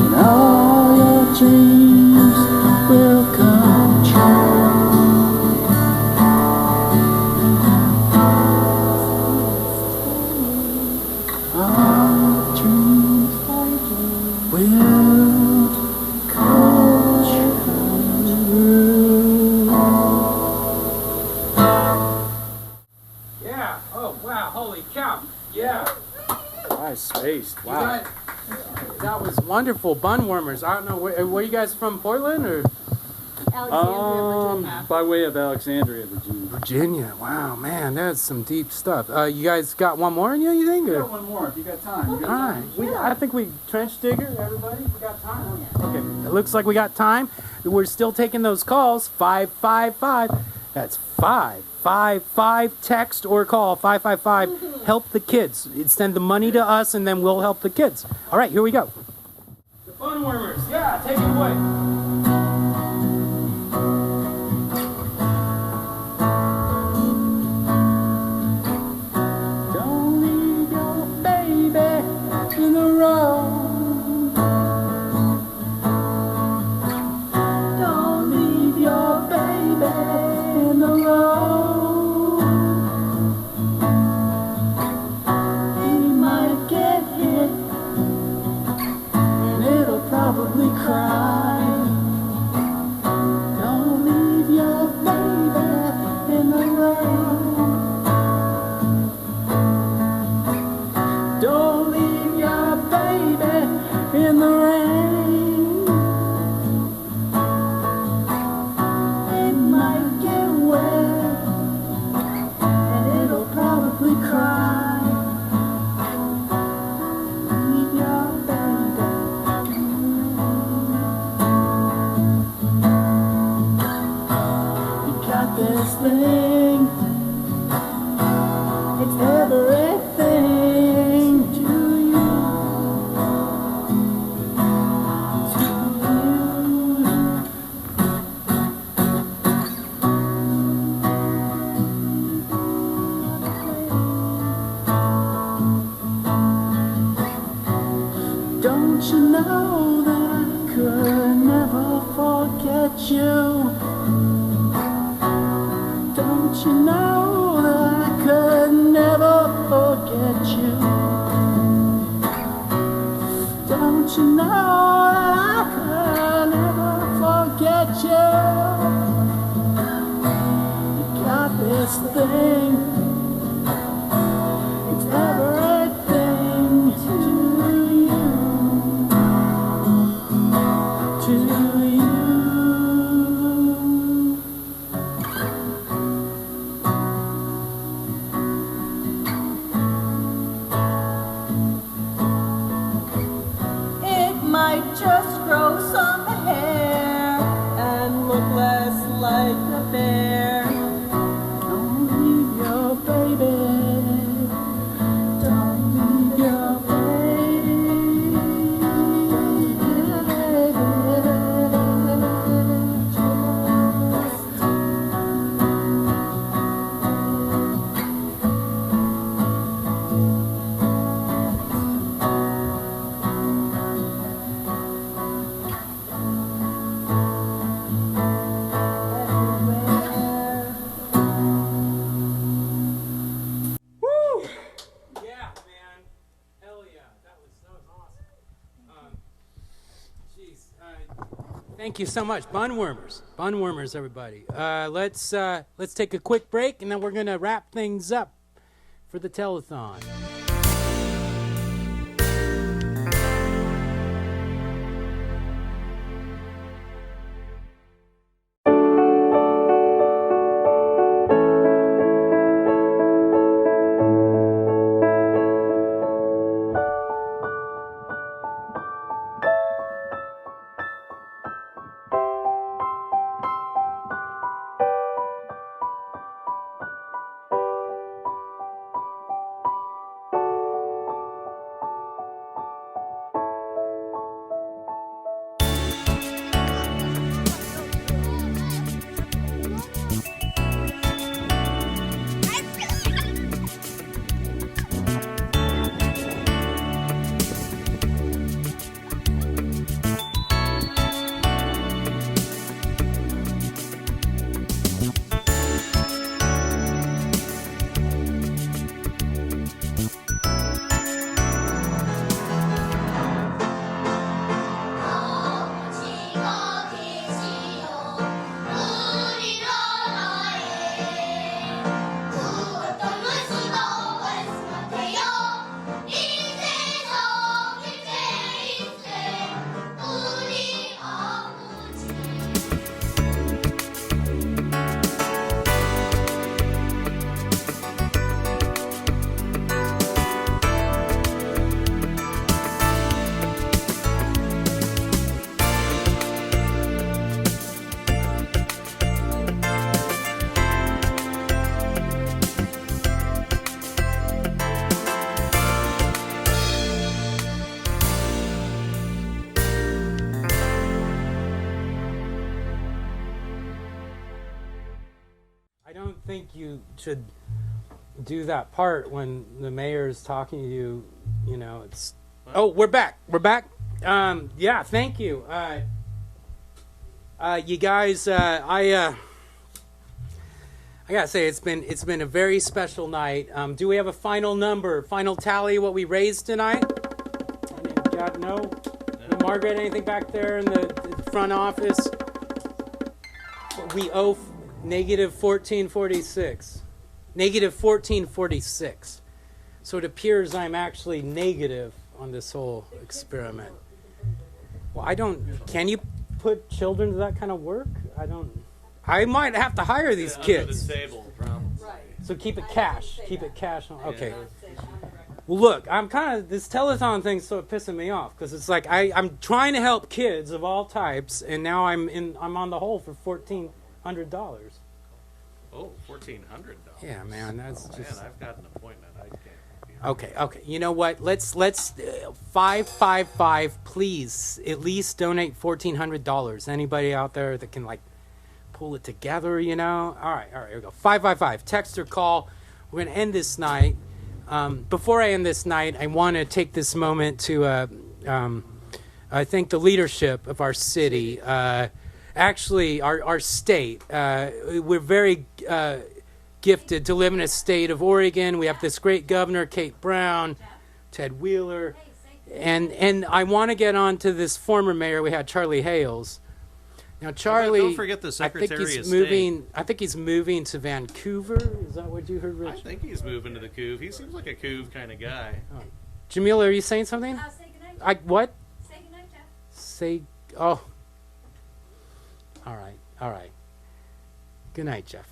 and all your dreams will come true. All your dreams will come true. Yeah. Oh, wow. Holy cow. Yeah. Nice spaced. You guys, that was wonderful. Bun Wormers. I don't know. Were you guys from Portland or? By way of Alexandria, Virginia. Virginia. Wow, man. That's some deep stuff. You guys got one more in you think? Or? One more if you got time. All right. I think we trench digger, everybody. We got time. Okay. It looks like we got time. We're still taking those calls. 555. That's 555. Text or call 555. Help the kids. Send the money to us, and then we'll help the kids. All right. Here we go. The Bun Wormers. Yeah. Take it away. Don't leave your baby in the road. Don't leave your baby in the road. He might get hit and it'll probably cry. Don't leave your baby in the road. Don't leave your baby in the rain. It might get wet and it'll probably cry. Leave your baby. You got this thing. It's everything to you. Don't you know that I could never forget you? Don't you know that I could never forget you? Don't you know that I could never forget you? You got this thing. It's everything to you. To you. It might just grow some hair and look less like a bear. Don't leave your baby. Don't leave your baby. Thank you so much, Bun Wormers. Bun Wormers, everybody. Let's take a quick break, and then we're gonna wrap things up for the telethon. I don't think you should do that part when the mayor is talking to you. You know, it's. Oh, we're back. We're back. Yeah, thank you. You guys, I gotta say it's been a very special night. Do we have a final number, final tally? What we raised tonight? God, no. Margaret, anything back there in the front office? We owe negative 1446. Negative 1446. So it appears I'm actually negative on this whole experiment. Well, can you put children to that kind of work? I might have to hire these kids. Under the table, probably. So keep it cash. Keep it cash. Okay. Well, look, this telethon thing's so pissing me off because it's like I'm trying to help kids of all types, and now I'm on the hole for $1,400. Oh, $1,400. Yeah, man, that's just. Man, I've got an appointment. I can't. Okay. You know what? Let's 555. Please, at least donate $1,400. Anybody out there that can pull it together? You know. All right. Here we go. 555. Text or call. We're gonna end this night. Before I end this night, I want to take this moment to thank the leadership of our city. Actually, our state. We're very gifted to live in a state of Oregon. We have this great governor, Kate Brown, Ted Wheeler, and I want to get on to this former mayor we had, Charlie Hales. Now, Charlie, don't forget the Secretary of State. I think he's moving to Vancouver. Is that what you heard, Rich? I think he's moving to the Couve. He seems like a Couve kind of guy. Oh. Jamila, are you saying something? Say goodnight, Jeff. What? Say goodnight, Jeff. Oh. All right. Good night, Jeff.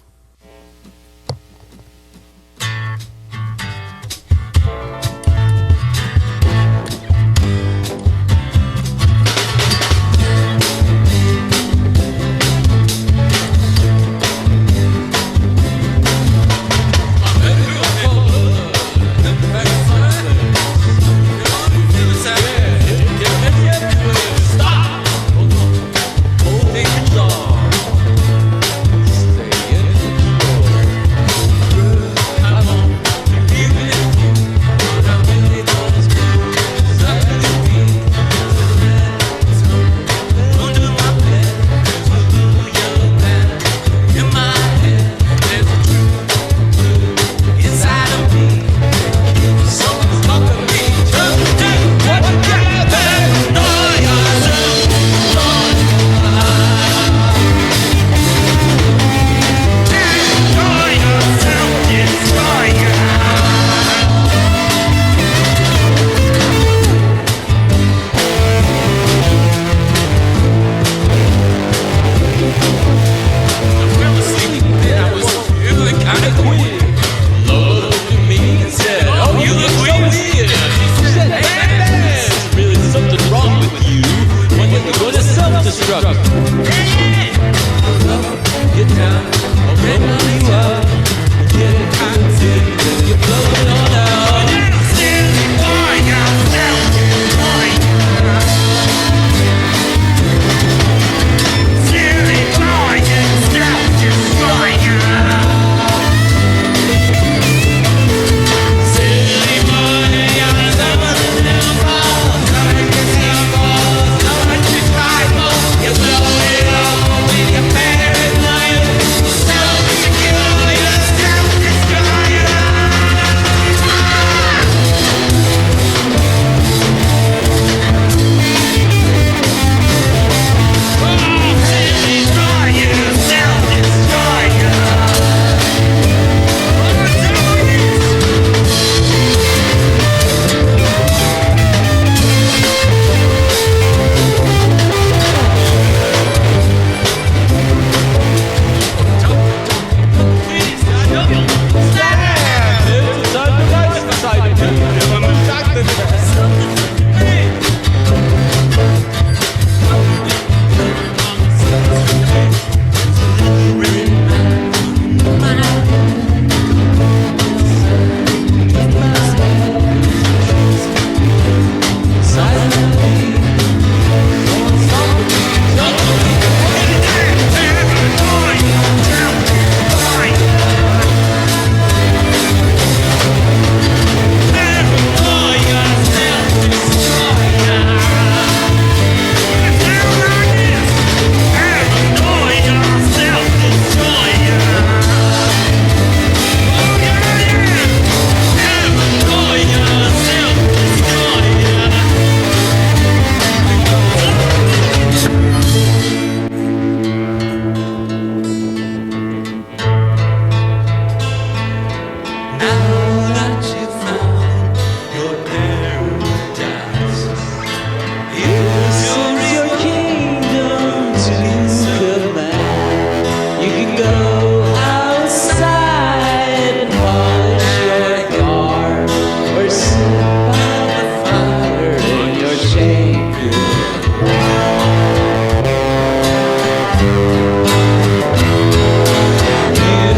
Stop! Holding on. Stay in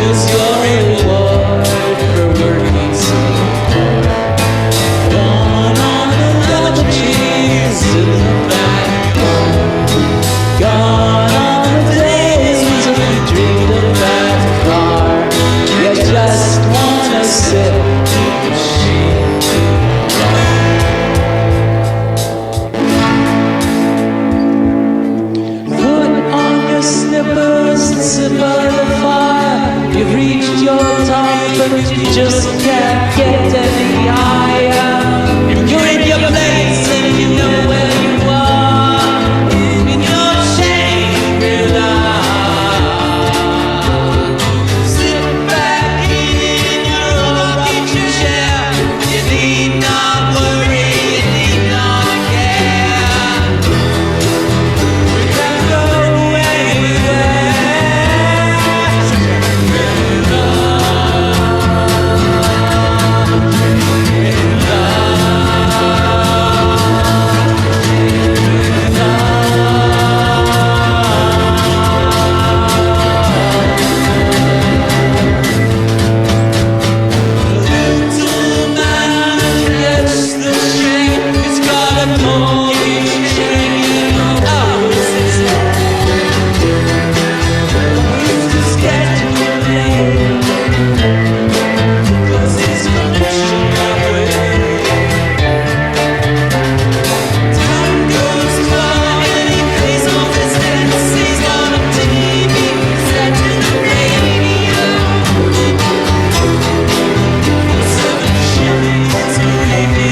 Here's your reward for working so hard. Gone on the little cheese in the backyard. Gone on the days when you dreamed about the car. You just wanna sit in the machine. Put on your slippers and sit by the fire. You've reached your top, but you just can't get any higher. You're in your place and you know where you are. In your Shangri-La. Sit back in your rocking chair. You need not worry, you need not care. We can go anywhere. Little man gets the train. It's got a mortgage hanging out his head. He's just getting late, 'cause he's conditioned that way. Time goes by and he pays off his debts. He's got a TV set in the radio. 7 shillings maybe.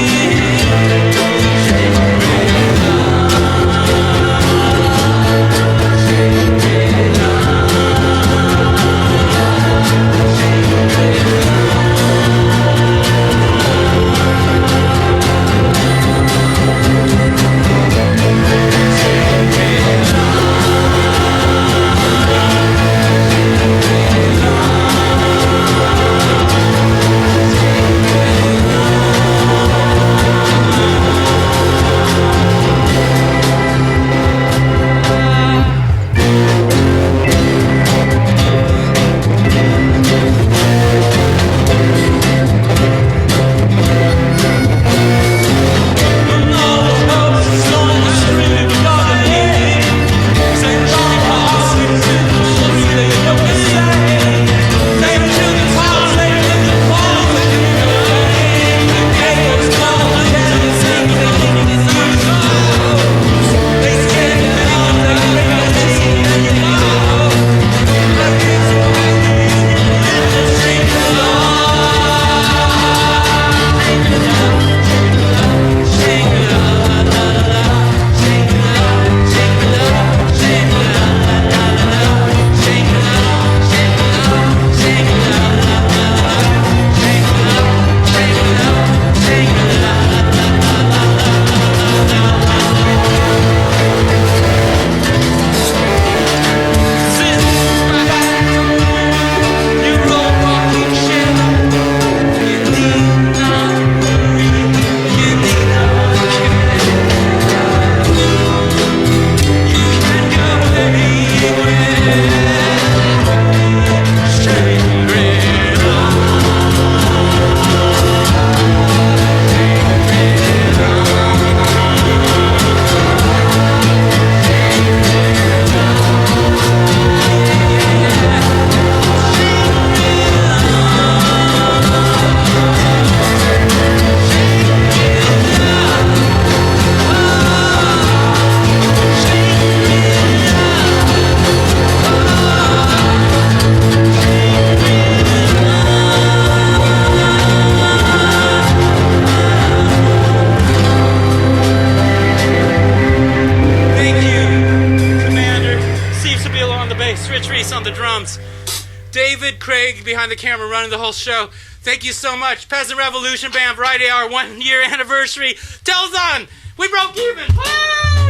David Craig behind the camera running the whole show. Thank you so much. Peasant Revolution Band, Friday, our 1 year anniversary. Telethon, we broke even. Woo,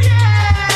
yeah!